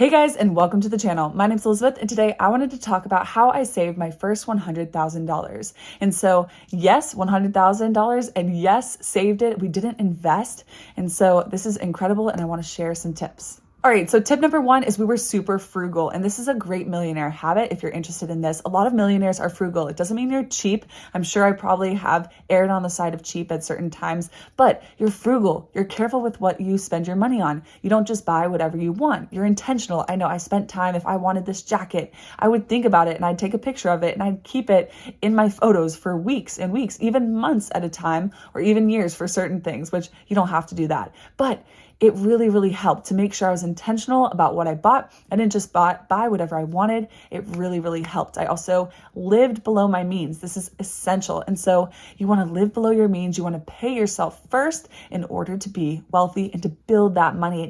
Hey guys, and welcome to the channel. My name's Elizabeth, and today I wanted to talk about how I saved my first $100,000. And so, yes, $100,000, and yes, saved it. We didn't invest. And so this is incredible, and I want to share some tips. All right, so tip number one is we were super frugal, and this is a great millionaire habit if you're interested in this. A lot of millionaires are frugal. It doesn't mean you're cheap. I'm sure I probably have erred on the side of cheap at certain times, but you're frugal. You're careful with what you spend your money on. You don't just buy whatever you want. You're intentional. I know I spent time, if I wanted this jacket, I would think about it and I'd take a picture of it and I'd keep it in my photos for weeks and weeks, even months at a time, or even years for certain things, which you don't have to do that. But it really helped to make sure I was intentional about what I bought. I didn't just buy whatever I wanted. It really helped. I also lived below my means. This is essential. And so you want to live below your means. You want to pay yourself first in order to be wealthy and to build that money.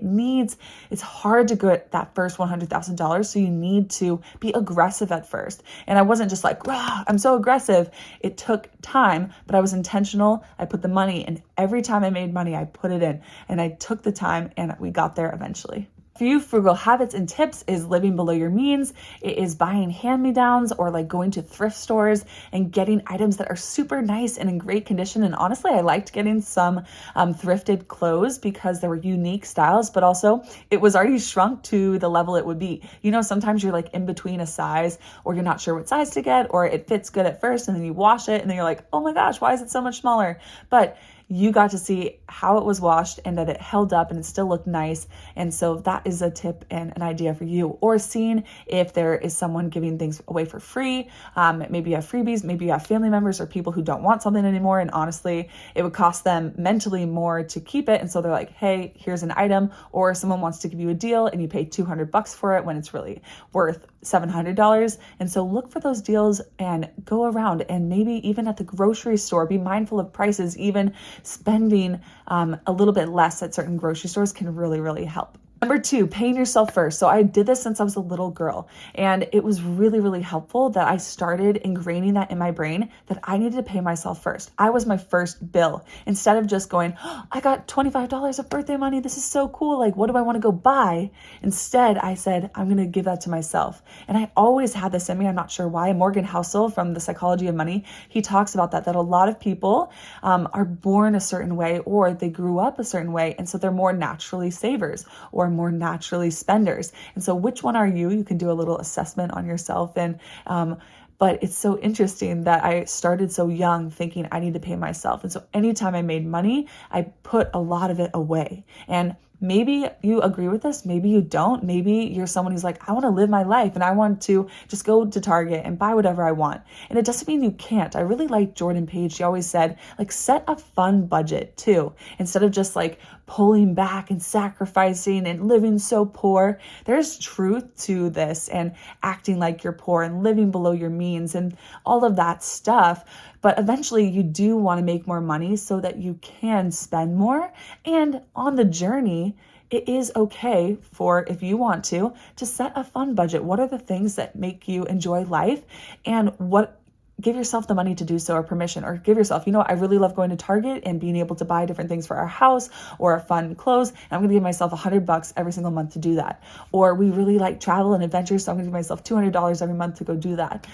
It's hard to get that first $100,000. So you need to be aggressive at first. And I wasn't just like, wow, I'm so aggressive. It took time, but I was intentional. I put the money in. Every time I made money, I put it in, and I took the time, and we got there eventually. Few frugal habits and tips is living below your means. It is buying hand-me-downs or like going to thrift stores and getting items that are super nice and in great condition. And honestly, I liked getting some thrifted clothes because there were unique styles, but also it was already shrunk to the level it would be. You know, sometimes you're like in between a size, or you're not sure what size to get, or it fits good at first and then you wash it and then you're like, oh my gosh, why is it so much smaller? But you got to see how it was washed and that it held up and it still looked nice. And so that is a tip and an idea for you. Or seeing if there is someone giving things away for free. Maybe you have freebies, maybe you have family members or people who don't want something anymore. And honestly, it would cost them mentally more to keep it. And so they're like, hey, here's an item. Or someone wants to give you a deal and you pay $200 for it when it's really worth $700. And so look for those deals and go around, and maybe even at the grocery store, be mindful of prices. Even spending a little bit less at certain grocery stores can really help. Number two, paying yourself first. So I did this since I was a little girl, and it was really helpful that I started ingraining that in my brain that I needed to pay myself first. I was my first bill. Instead of just going, oh, I got $25 of birthday money. This is so cool. Like, what do I want to go buy? Instead, I said, I'm going to give that to myself. And I always had this in me. I'm not sure why. Morgan Housel from The Psychology of Money, he talks about that a lot of people are born a certain way, or they grew up a certain way. And so they're more naturally savers or more naturally spenders. And so which one are you? You can do a little assessment on yourself. And but it's so interesting that I started so young thinking I need to pay myself. And so anytime I made money, I put a lot of it away. And maybe you agree with this, maybe you don't. Maybe you're someone who's like, I want to live my life and I want to just go to Target and buy whatever I want. And it doesn't mean you can't. I really like Jordan Page. She always said, like, set a fun budget too. Instead of just like pulling back and sacrificing and living so poor. There's truth to this, and acting like you're poor and living below your means and all of that stuff. But eventually you do want to make more money so that you can spend more. And on the journey, it is okay for, if you want to set a fun budget. What are the things that make you enjoy life, and give yourself the money to do so, or permission, or give yourself, I really love going to Target and being able to buy different things for our house or fun clothes. And I'm going to give myself $100 every single month to do that. Or we really like travel and adventure, so I'm going to give myself $200 every month to go do that.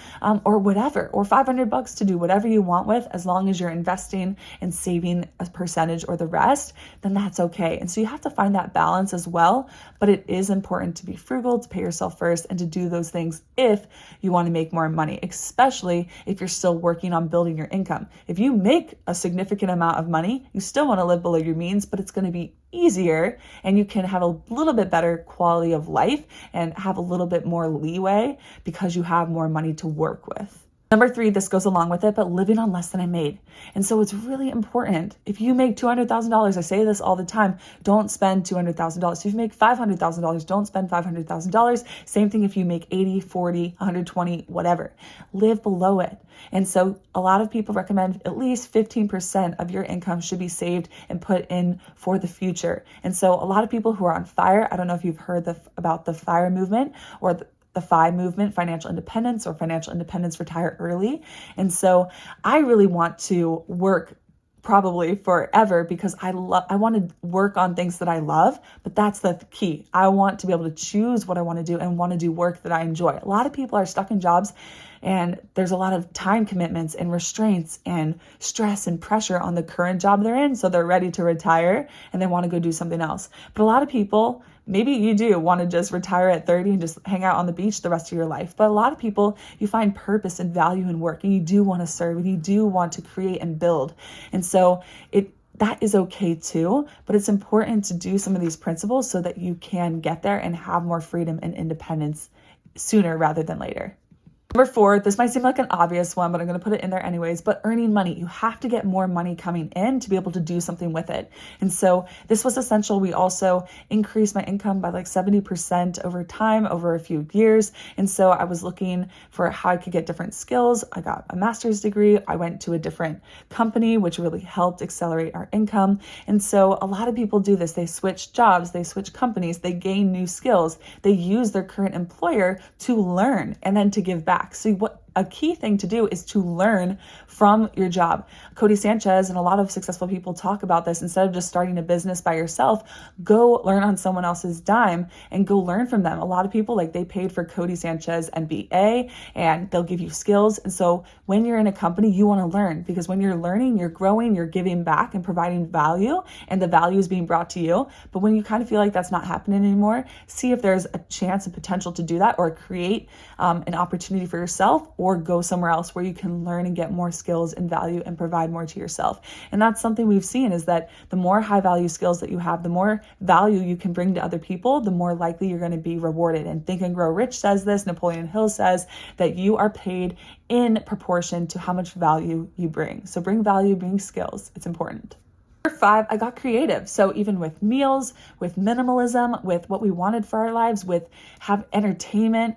Or whatever, or $500 to do whatever you want with, as long as you're investing and saving a percentage or the rest, then that's okay. And so you have to find that balance as well. But it is important to be frugal, to pay yourself first, and to do those things if you want to make more money, especially if you're still working on building your income. If you make a significant amount of money, you still want to live below your means, but it's going to be easier, and you can have a little bit better quality of life and have a little bit more leeway because you have more money to work with. Number three, this goes along with it, but living on less than I made. And so it's really important. If you make $200,000, I say this all the time, don't spend $200,000. If you make $500,000, don't spend $500,000. Same thing if you make 80, 40, 120, whatever. Live below it. And so a lot of people recommend at least 15% of your income should be saved and put in for the future. And so a lot of people who are on FIRE, I don't know if you've heard about the FIRE movement, or the FI movement, financial independence, or financial independence retire early. And so I really want to work probably forever because I want to work on things that I love, but that's the key. I want to be able to choose what I want to do and want to do work that I enjoy. A lot of people are stuck in jobs and there's a lot of time commitments and restraints and stress and pressure on the current job they're in. So they're ready to retire and they want to go do something else. But a lot of people, maybe you do want to just retire at 30 and just hang out on the beach the rest of your life. But a lot of people, you find purpose and value in work and you do want to serve and you do want to create and build. And so that is okay too, but it's important to do some of these principles so that you can get there and have more freedom and independence sooner rather than later. Number 4, this might seem like an obvious one, but I'm going to put it in there anyways, but earning money. You have to get more money coming in to be able to do something with it. And so this was essential. We also increased my income by like 70% over time, over a few years. And so I was looking for how I could get different skills. I got a master's degree. I went to a different company, which really helped accelerate our income. And so a lot of people do this. They switch jobs, they switch companies, they gain new skills. They use their current employer to learn and then to give back. So what a key thing to do is to learn from your job. Cody Sanchez and a lot of successful people talk about this. Instead of just starting a business by yourself, go learn on someone else's dime and go learn from them. A lot of people, like, they paid for Cody Sanchez MBA and they'll give you skills. And so when you're in a company, you want to learn, because when you're learning, you're growing, you're giving back and providing value, and the value is being brought to you. But when you kind of feel like that's not happening anymore, see if there's a chance and potential to do that, or create an opportunity for yourself, or go somewhere else where you can learn and get more skills and value and provide more to yourself. And that's something we've seen, is that the more high value skills that you have, the more value you can bring to other people, the more likely you're going to be rewarded. And Think and Grow Rich says this, Napoleon Hill says that you are paid in proportion to how much value you bring. So bring value, bring skills. It's important. Number 5, I got creative. So even with meals, with minimalism, with what we wanted for our lives, with have entertainment,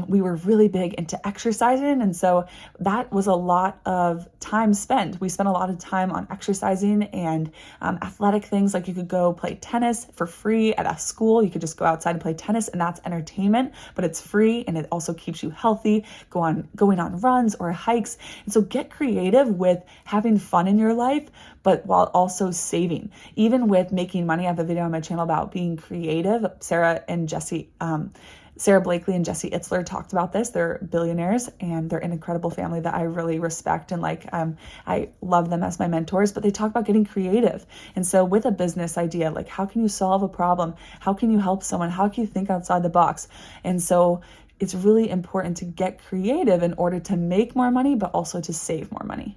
we were really big into exercising. And so that was a lot of time spent. We spent a lot of time on exercising and athletic things. Like, you could go play tennis for free at a school. You could just go outside and play tennis, and that's entertainment, but it's free and it also keeps you healthy, going on runs or hikes. And so get creative with having fun in your life, but while also saving. Even with making money, I have a video on my channel about being creative. Sarah Blakely and Jesse Itzler talked about this. They're billionaires and they're an incredible family that I really respect, and I love them as my mentors, but they talk about getting creative. And so with a business idea, like, how can you solve a problem? How can you help someone? How can you think outside the box? And so it's really important to get creative in order to make more money, but also to save more money.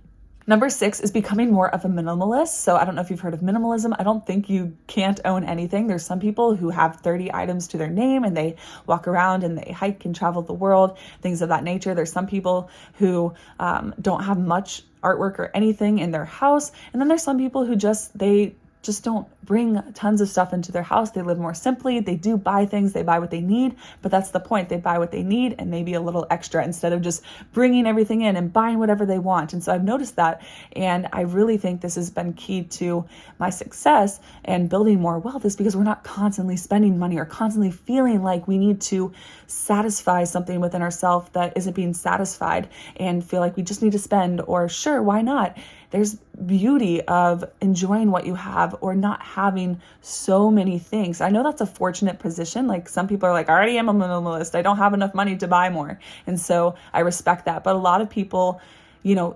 Number 6 is becoming more of a minimalist. So I don't know if you've heard of minimalism. I don't think you can't own anything. There's some people who have 30 items to their name and they walk around and they hike and travel the world, things of that nature. There's some people who don't have much artwork or anything in their house. And then there's some people who they just don't bring tons of stuff into their house. They live more simply. They do buy things. They buy what they need, but that's the point. They buy what they need and maybe a little extra, instead of just bringing everything in and buying whatever they want. And so I've noticed that, and I really think this has been key to my success and building more wealth, is because we're not constantly spending money or constantly feeling like we need to satisfy something within ourselves that isn't being satisfied, and feel like we just need to spend, or sure, why not? There's beauty of enjoying what you have, or not having so many things. I know that's a fortunate position. Like, some people are like, I already am a minimalist, I don't have enough money to buy more. And so I respect that. But a lot of people,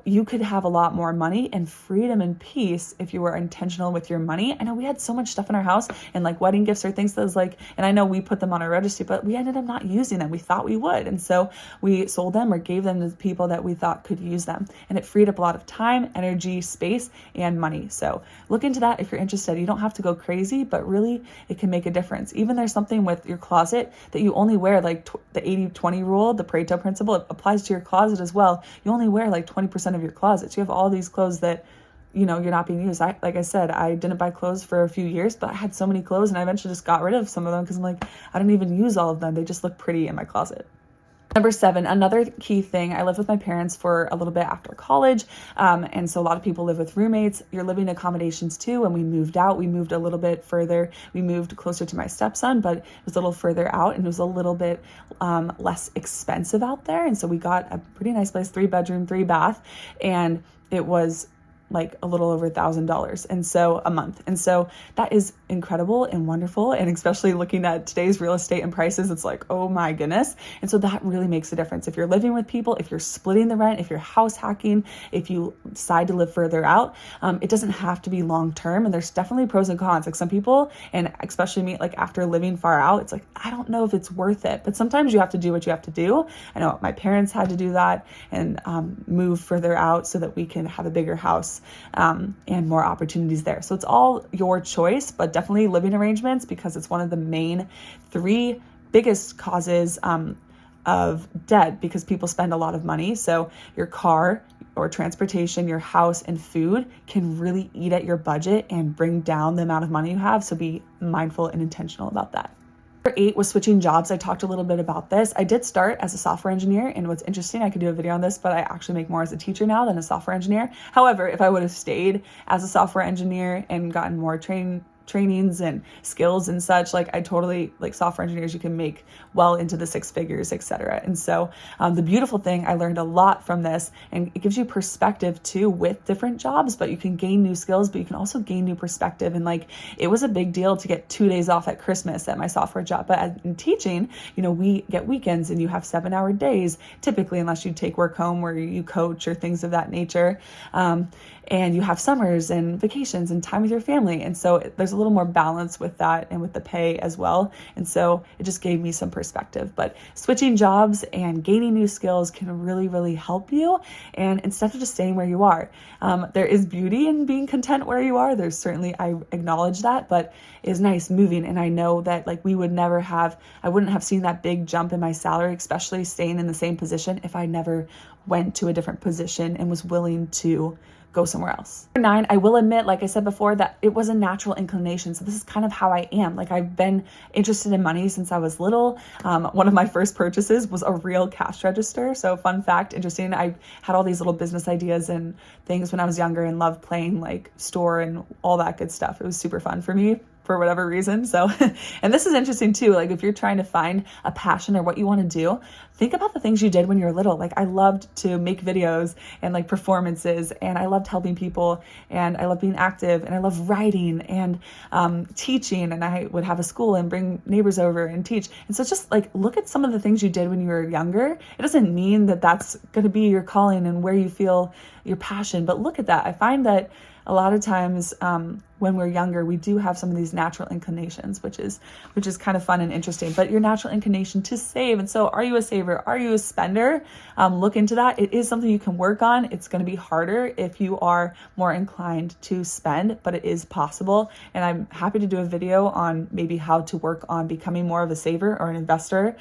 you could have a lot more money and freedom and peace if you were intentional with your money. I know we had so much stuff in our house, and like wedding gifts or things that was like, and I know we put them on our registry, but we ended up not using them. We thought we would. And so we sold them or gave them to people that we thought could use them. And it freed up a lot of time, energy, space, and money. So look into that if you're interested. You don't have to go crazy, but really it can make a difference. Even there's something with your closet that you only wear, like the 80-20 rule, the Pareto principle, it applies to your closet as well. You only wear like 20% of your closet. So you have all these clothes that, you're not being used. Like I said, I didn't buy clothes for a few years, but I had so many clothes, and I eventually just got rid of some of them because I'm like, I don't even use all of them. They just look pretty in my closet. Number 7, another key thing, I lived with my parents for a little bit after college. And so a lot of people live with roommates. You're living accommodations too. When we moved out, we moved a little bit further. We moved closer to my stepson, but it was a little further out, and it was a little bit less expensive out there. And so we got a pretty nice place, 3-bedroom, 3-bath, and it was like a little over $1,000 and so a month. And so that is incredible and wonderful. And especially looking at today's real estate and prices, it's like, oh my goodness. And so that really makes a difference. If you're living with people, if you're splitting the rent, if you're house hacking, if you decide to live further out, it doesn't have to be long term. And there's definitely pros and cons. Like some people, and especially me, like after living far out, it's like, I don't know if it's worth it. But sometimes you have to do what you have to do. I know my parents had to do that and move further out so that we can have a bigger house and more opportunities there. So it's all your choice, but definitely living arrangements, because it's one of the main 3 biggest causes of debt, because people spend a lot of money. So your car or transportation, your house, and food can really eat at your budget and bring down the amount of money you have. So be mindful and intentional about that. Number 8 was switching jobs. I talked a little bit about this. I did start as a software engineer, and what's interesting, I could do a video on this, but I actually make more as a teacher now than a software engineer. However, if I would have stayed as a software engineer and gotten more trainings and skills and such, like I totally, like software engineers, you can make well into the 6 figures, etc. And so the beautiful thing, I learned a lot from this, and it gives you perspective too with different jobs, but you can gain new skills, but you can also gain new perspective. And like, it was a big deal to get 2 days off at Christmas at my software job. But in teaching, you know, we get weekends and you have 7-hour days typically, unless you take work home where you coach or things of that nature. And you have summers and vacations and time with your family. And so there's a little more balance with that and with the pay as well. And so it just gave me some perspective. But switching jobs and gaining new skills can really, really help you. And instead of just staying where you are, there is beauty in being content where you are. There's certainly, I acknowledge that, but it's nice moving. And I know that like I wouldn't have seen that big jump in my salary, especially staying in the same position, if I never went to a different position and was willing to go somewhere else. Number 9, I will admit, like I said before, that it was a natural inclination. So this is kind of how I am. Like I've been interested in money since I was little. One of my first purchases was a real cash register. So fun fact, interesting. I had all these little business ideas and things when I was younger and loved playing like store and all that good stuff. It was super fun for me, for whatever reason. So, and this is interesting too. Like if you're trying to find a passion or what you want to do, think about the things you did when you were little. Like I loved to make videos and like performances, and I loved helping people, and I loved being active, and I loved writing and teaching, and I would have a school and bring neighbors over and teach. And so just like look at some of the things you did when you were younger. It doesn't mean that that's going to be your calling and where you feel your passion, but look at that. I find that a lot of times when we're younger, we do have some of these natural inclinations, which is kind of fun and interesting. But your natural inclination to save. And so are you a saver? Are you a spender? Look into that. It is something you can work on. It's going to be harder if you are more inclined to spend, but it is possible. And I'm happy to do a video on maybe how to work on becoming more of a saver or an investor.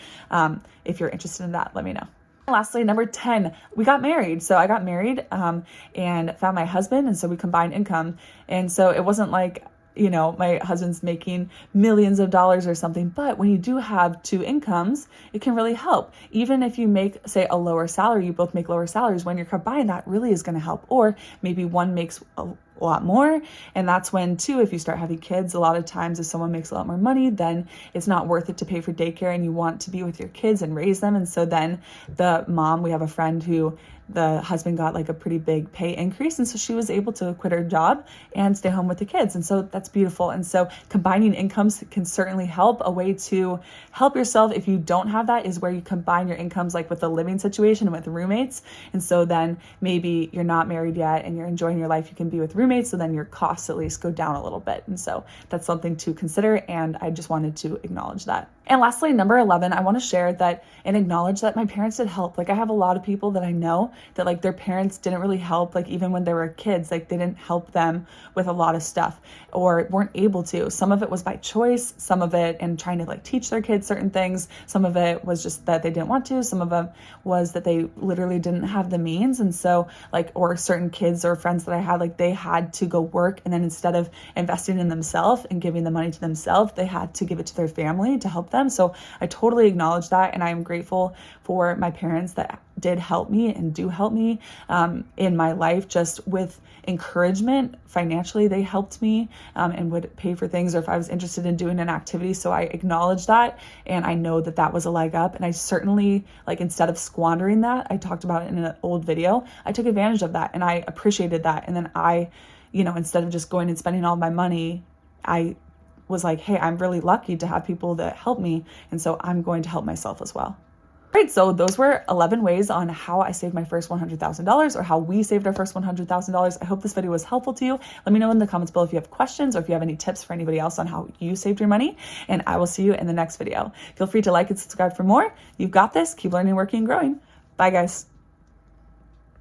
If you're interested in that, let me know. Lastly, number 10, we got married. So I got married and found my husband. And so we combined income. And so it wasn't like, you know, my husband's making millions of dollars or something. But when you do have 2 incomes, it can really help. Even if you make, say, a lower salary, you both make lower salaries, when you're combined, that really is going to help. Or maybe one makes a lot more. And that's when too, if you start having kids, a lot of times if someone makes a lot more money, then it's not worth it to pay for daycare, and you want to be with your kids and raise them. And so then the mom, we have a friend who the husband got like a pretty big pay increase. And so she was able to quit her job and stay home with the kids. And so that's beautiful. And so combining incomes can certainly help. A way to help yourself if you don't have that is where you combine your incomes, like with a living situation and with roommates. And so then maybe you're not married yet and you're enjoying your life, you can be with roommates. So then your costs at least go down a little bit. And so that's something to consider. And I just wanted to acknowledge that. And lastly, number 11, I want to share that and acknowledge that my parents did help. Like I have a lot of people that I know that like their parents didn't really help. Like even when they were kids, like they didn't help them with a lot of stuff or weren't able to. Some of it was by choice, some of it and trying to like teach their kids certain things. Some of it was just that they didn't want to. Some of them was that they literally didn't have the means. And so like, or certain kids or friends that I had, like they had to go work. And then instead of investing in themselves and giving the money to themselves, they had to give it to their family to help them. them. So I totally acknowledge that. And I'm grateful for my parents that did help me and do help me in my life, just with encouragement. Financially, they helped me and would pay for things, or if I was interested in doing an activity. So I acknowledge that, and I know that that was a leg up. And I certainly, like, instead of squandering that, I talked about it in an old video, I took advantage of that and I appreciated that. And then I, instead of just going and spending all my money, I was like, hey, I'm really lucky to have people that help me, and so I'm going to help myself as well. All right, so those were 11 ways on how I saved my first $100,000, or how we saved our first $100,000. I hope this video was helpful to you. Let me know in the comments below if you have questions, or if you have any tips for anybody else on how you saved your money, and I will see you in the next video. Feel free to like and subscribe for more. You've got this. Keep learning, working, and growing. Bye, guys.